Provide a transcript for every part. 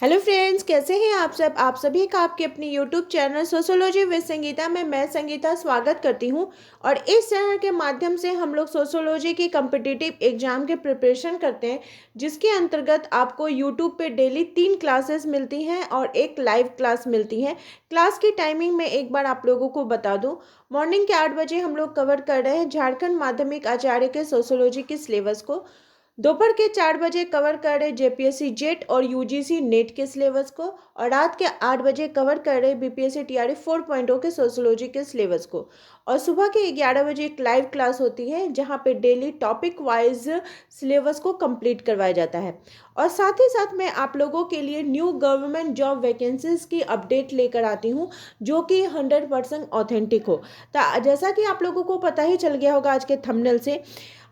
Hello friends, कैसे हैं आप सब। आप सभी का आपके अपनी YouTube channel sociology with Sangeeta में मैं संगीता स्वागत करती हूं। और इस चैनल के माध्यम से हम लोग सोशोलॉजी की कम्पिटिटिव एग्जाम के प्रिपरेशन करते हैं, जिसके अंतर्गत आपको यूट्यूब पे डेली 3 क्लासेस मिलती हैं और एक लाइव क्लास मिलती है। क्लास की टाइमिंग मैं एक बार आप लोगों को बता दूँ। मॉर्निंग के 8 बजे हम लोग कवर कर रहे हैं झारखंड माध्यमिक आचार्य के सोशोलॉजी के सिलेबस को। दोपहर के 4 बजे कवर कर रहे जेपीएससी जेट और यूजीसी नेट के सिलेबस को। और रात के 8 बजे कवर कर रहे बीपीएससी टीआरई 4.0 के सोशोलॉजी के सिलेबस को। और सुबह के 11 बजे एक लाइव क्लास होती है, जहां पे डेली टॉपिक वाइज सिलेबस को कंप्लीट करवाया जाता है। और साथ ही साथ मैं आप लोगों के लिए न्यू गवर्नमेंट जॉब वैकेंसीज की अपडेट लेकर आती हूँ, जो कि 100% ऑथेंटिक हो। जैसा कि आप लोगों को पता ही चल गया होगा आज के थंबनेल से,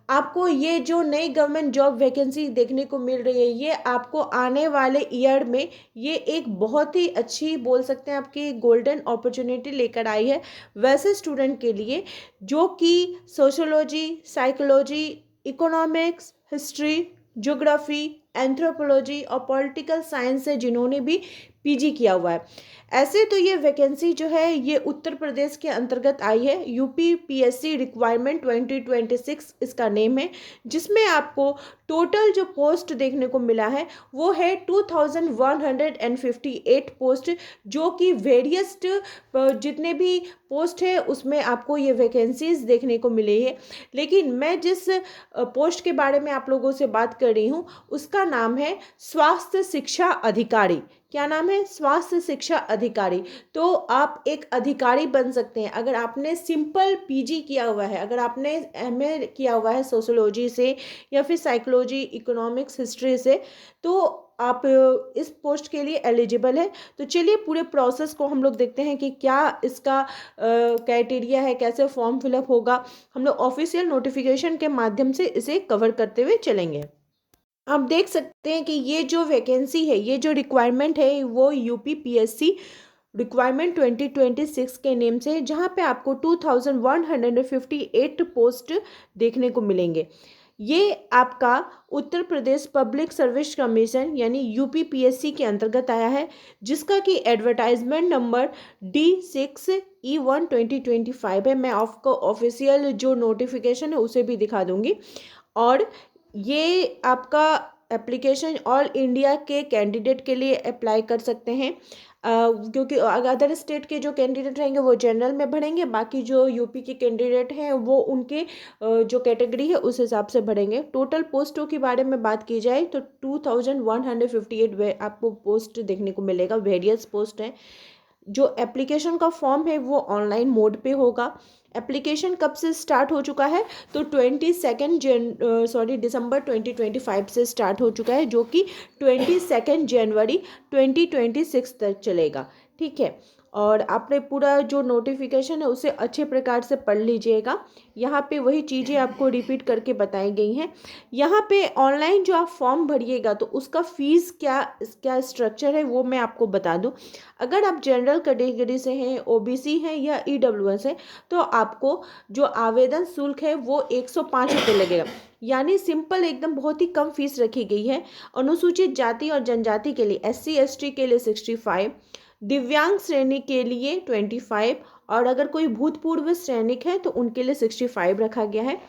आपको ये जो नई गवर्नमेंट जॉब वैकेंसी देखने को मिल रही है, ये आपको आने वाले ईयर में ये एक बहुत ही अच्छी, बोल सकते हैं, आपकी गोल्डन अपॉर्चुनिटी लेकर आई है वैसे स्टूडेंट के लिए जो कि sociology, psychology, economics, history, geography, anthropology और पॉलिटिकल साइंस से जिन्होंने भी पीजी किया हुआ है। ऐसे तो ये वैकेंसी जो है ये उत्तर प्रदेश के अंतर्गत आई है। यूपी पीएससी रिक्वायरमेंट 2026 इसका नेम है, जिसमें आपको टोटल जो पोस्ट देखने को मिला है वो है 2158 पोस्ट, जो कि वेरियस जितने भी पोस्ट है उसमें आपको ये वैकेंसीज देखने को मिली है। लेकिन मैं जिस पोस्ट के बारे में आप लोगों से बात कर रही हूँ उसका नाम है स्वास्थ्य शिक्षा अधिकारी। क्या नाम है? स्वास्थ्य शिक्षा अधिकारी। तो आप एक अधिकारी बन सकते हैं अगर आपने सिंपल पीजी किया हुआ है, अगर आपने एमए किया हुआ है सोशोलॉजी से या फिर साइकोलॉजी, इकोनॉमिक्स, हिस्ट्री से, तो आप इस पोस्ट के लिए एलिजिबल है। तो चलिए पूरे प्रोसेस को हम लोग देखते हैं कि क्या इसका क्राइटेरिया है, कैसे फॉर्म फिलअप होगा। हम लोग ऑफिशियल नोटिफिकेशन के माध्यम से इसे कवर करते हुए चलेंगे। आप देख सकते हैं कि ये जो वैकेंसी है, ये जो रिक्वायरमेंट है, वो यूपी पीएससी रिक्वायरमेंट 2026 के नेम से, जहाँ पे आपको 2158 पोस्ट देखने को मिलेंगे। ये आपका Uttar Pradesh public service commission यानी यूपीपीएससी के अंतर्गत आया है, जिसका कि एडवर्टाइजमेंट नंबर D6E1 2025 है। मैं आपको ऑफिशियल जो नोटिफिकेशन है उसे भी दिखा दूंगी। और ये आपका एप्लीकेशन ऑल इंडिया के कैंडिडेट के लिए अप्लाई कर सकते हैं, क्योंकि अदर स्टेट के जो कैंडिडेट रहेंगे वो जनरल में भरेंगे, बाकी जो यूपी के कैंडिडेट हैं वो उनके जो कैटेगरी है उस हिसाब से भरेंगे। टोटल पोस्टों के बारे में बात की जाए तो 2158 आपको पोस्ट देखने को मिलेगा। वेरियस पोस्ट हैं। जो एप्लीकेशन का फॉर्म है वो ऑनलाइन मोड पे होगा। एप्लीकेशन कब से स्टार्ट हो चुका है? तो 22 दिसंबर 2025 से स्टार्ट हो चुका है, जो कि 22 जनवरी 2026 तक चलेगा। ठीक है। और आपने पूरा जो नोटिफिकेशन है उसे अच्छे प्रकार से पढ़ लीजिएगा। यहाँ पे वही चीज़ें आपको रिपीट करके बताई गई हैं। यहाँ पे ऑनलाइन जो आप फॉर्म भरिएगा तो उसका फीस क्या स्ट्रक्चर है वो मैं आपको बता दूँ। अगर आप जनरल कैटेगरी से हैं, ओबीसी हैं या ईडब्ल्यूएस है, तो आपको जो आवेदन शुल्क है वो 105 रुपये लगेगा। यानी सिंपल एकदम बहुत ही कम फीस रखी गई है। अनुसूचित जाति और जनजाति के लिए, एससी एसटी के लिए 65, दिव्यांग श्रेणी के लिए 25, और अगर कोई भूतपूर्व सैनिक है तो उनके लिए 65 रखा गया है।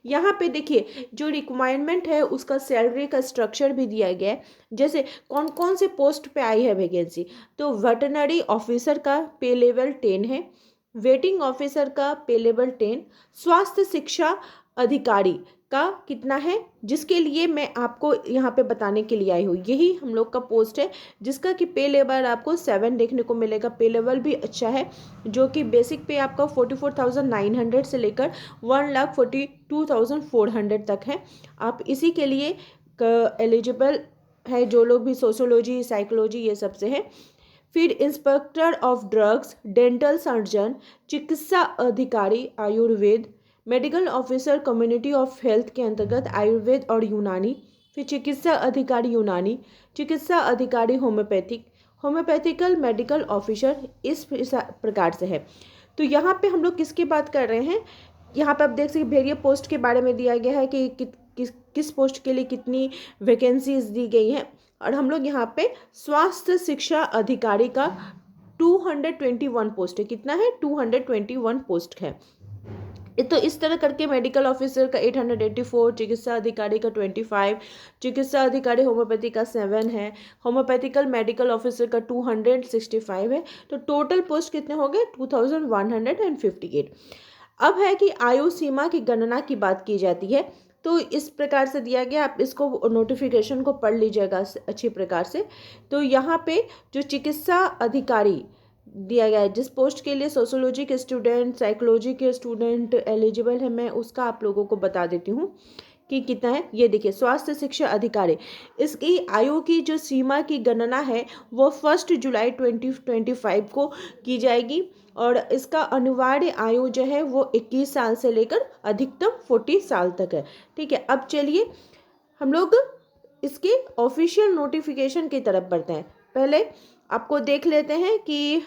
यहाँ पे देखिए जो रिक्वायरमेंट है उसका सैलरी का स्ट्रक्चर भी दिया गया है। जैसे कौन कौन से पोस्ट पे आई है वैकेंसी, तो वेटरनरी ऑफिसर का पे लेवल 10 है, वेटिंग ऑफिसर का पे लेवल 10, स्वास्थ्य शिक्षा अधिकारी का कितना है, जिसके लिए मैं आपको यहाँ पे बताने के लिए आई हूँ। यही हम लोग का पोस्ट है, जिसका कि पे लेवल आपको 7 देखने को मिलेगा। पे लेवल भी अच्छा है, जो कि बेसिक पे आपका 44,900 से लेकर 1,42,400 तक है। आप इसी के लिए एलिजिबल है, जो लोग भी सोशोलॉजी, साइकोलॉजी ये सब से है। फिर inspector of drugs, dental surgeon, चिकित्सा अधिकारी Ayurveda, medical officer community of health के अंतर्गत आयुर्वेद और यूनानी, फिर चिकित्सा अधिकारी यूनानी, चिकित्सा अधिकारी होम्योपैथिकल मेडिकल ऑफिसर, इस प्रकार से है। तो यहाँ पे हम लोग किसकी बात कर रहे हैं? यहाँ पे आप देख सकते वेरियस पोस्ट के बारे में दिया गया है कि किस पोस्ट के लिए कितनी वैकेंसीज दी गई हैं। और हम लोग यहाँ पे स्वास्थ्य शिक्षा अधिकारी का 221 पोस्ट है। कितना है? 221 पोस्ट है। तो इस तरह करके मेडिकल ऑफिसर का 884, चिकित्सा अधिकारी का 25, चिकित्सा अधिकारी होम्योपैथी का 7 है, होम्योपैथिकल मेडिकल ऑफिसर का 265 है। तो टोटल पोस्ट कितने हो गए? 2158। अब है कि आयु सीमा की गणना की बात की जाती है। तो इस प्रकार से दिया गया, आप इसको नोटिफिकेशन को पढ़ लीजिएगा अच्छी प्रकार से। तो यहाँ पे जो चिकित्सा अधिकारी दिया गया है, जिस पोस्ट के लिए सोशोलॉजी के स्टूडेंट, साइकोलॉजी के स्टूडेंट एलिजिबल है, मैं उसका आप लोगों को बता देती हूँ कि कितना है। ये देखिए, स्वास्थ्य शिक्षा अधिकारी, इसकी आयु की जो सीमा की गणना है वो 1 जुलाई 2025 को की जाएगी और इसका अनिवार्य आयु जो है वो 21 साल से लेकर अधिकतम 40 साल तक है। ठीक है, अब चलिए हम लोग इसके ऑफिशियल नोटिफिकेशन की तरफ बढ़ते हैं। पहले आपको देख लेते हैं कि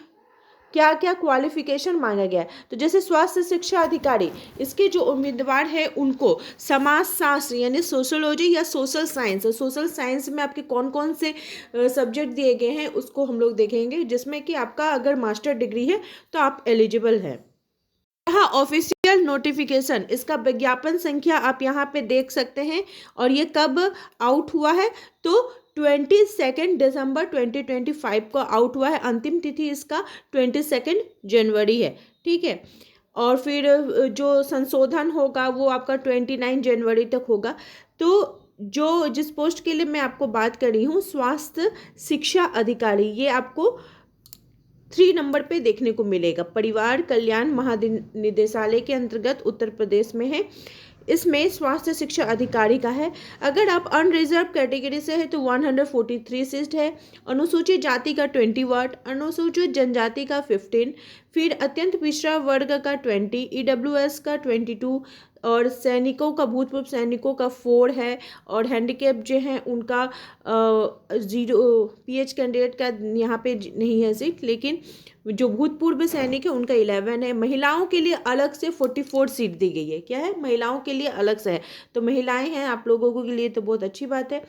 क्या क्या क्वालिफिकेशन मांगा गया है। तो जैसे स्वास्थ्य शिक्षा अधिकारी, इसके जो उम्मीदवार हैं उनको समाज शास्त्र यानी सोशोलॉजी या सोशल साइंस, सोशल साइंस में आपके कौन कौन से सब्जेक्ट दिए गए हैं उसको हम लोग देखेंगे, जिसमें कि आपका अगर मास्टर डिग्री है तो आप एलिजिबल हैं। यहाँ ऑफिशियल नोटिफिकेशन, इसका विज्ञापन संख्या आप यहाँ पे देख सकते हैं और ये कब आउट हुआ है? तो 22 दिसंबर 2025 को आउट हुआ है। अंतिम तिथि इसका 22 जनवरी है। ठीक है, और फिर जो संशोधन होगा वो आपका 29 जनवरी तक होगा। तो जो जिस पोस्ट के लिए मैं आपको बात कर रही हूँ, स्वास्थ्य शिक्षा अधिकारी, ये आपको 3 नंबर पे देखने को मिलेगा। परिवार कल्याण महानिदेशालय के अंतर्गत उत्तर प्रदेश में है। इसमें स्वास्थ्य शिक्षा अधिकारी का है। अगर आप अनरिजर्व कैटेगरी से है तो 143 सीट है। अनुसूचित जाति का 20 अनुसूचित जनजाति का 15, फिर अत्यंत पिछड़ा वर्ग का 20, ईडब्ल्यूएस का 22 और सैनिकों का, भूतपूर्व सैनिकों का 4 है और हैंडीकैप जो हैं उनका 0, पीएच कैंडिडेट का यहाँ पे नहीं है सीट, लेकिन जो भूतपूर्व सैनिक है उनका 11 है। महिलाओं के लिए अलग से 44 सीट दी गई है। क्या है? महिलाओं के लिए अलग से है। तो महिलाएं हैं आप लोगों के लिए तो बहुत अच्छी बात है।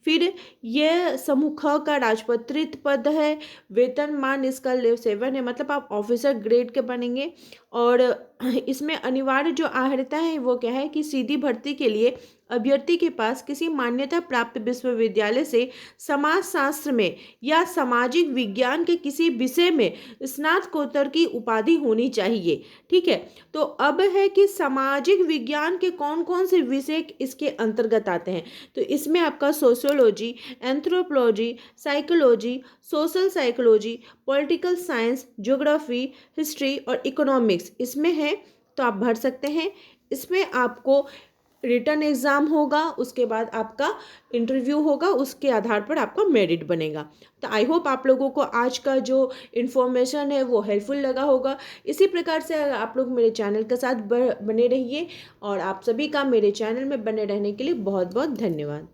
फिर ये समूह ख का राजपत्रित पद है। वेतनमान इसका 7 है, मतलब आप ऑफिसर ग्रेड के बनेंगे। और इसमें अनिवार्य जो अर्हता है वो क्या है कि सीधी भर्ती के लिए अभ्यर्थी के पास किसी मान्यता प्राप्त विश्वविद्यालय से समाज शास्त्र में या सामाजिक विज्ञान के किसी विषय में स्नातकोत्तर की उपाधि होनी चाहिए। ठीक है, तो अब है कि सामाजिक विज्ञान के कौन कौन से विषय इसके अंतर्गत आते हैं। तो इसमें आपका sociology, anthropology, psychology, social psychology, political science, geography, history और इकोनॉमिक्स इसमें है। तो आप भर सकते हैं। इसमें आपको रिटन एग्ज़ाम होगा, उसके बाद आपका इंटरव्यू होगा, उसके आधार पर आपका मेरिट बनेगा। तो आई होप आप लोगों को आज का जो इन्फॉर्मेशन है वो हेल्पफुल लगा होगा। इसी प्रकार से आप लोग मेरे चैनल के साथ बने रहिए और आप सभी का मेरे चैनल में बने रहने के लिए बहुत बहुत धन्यवाद।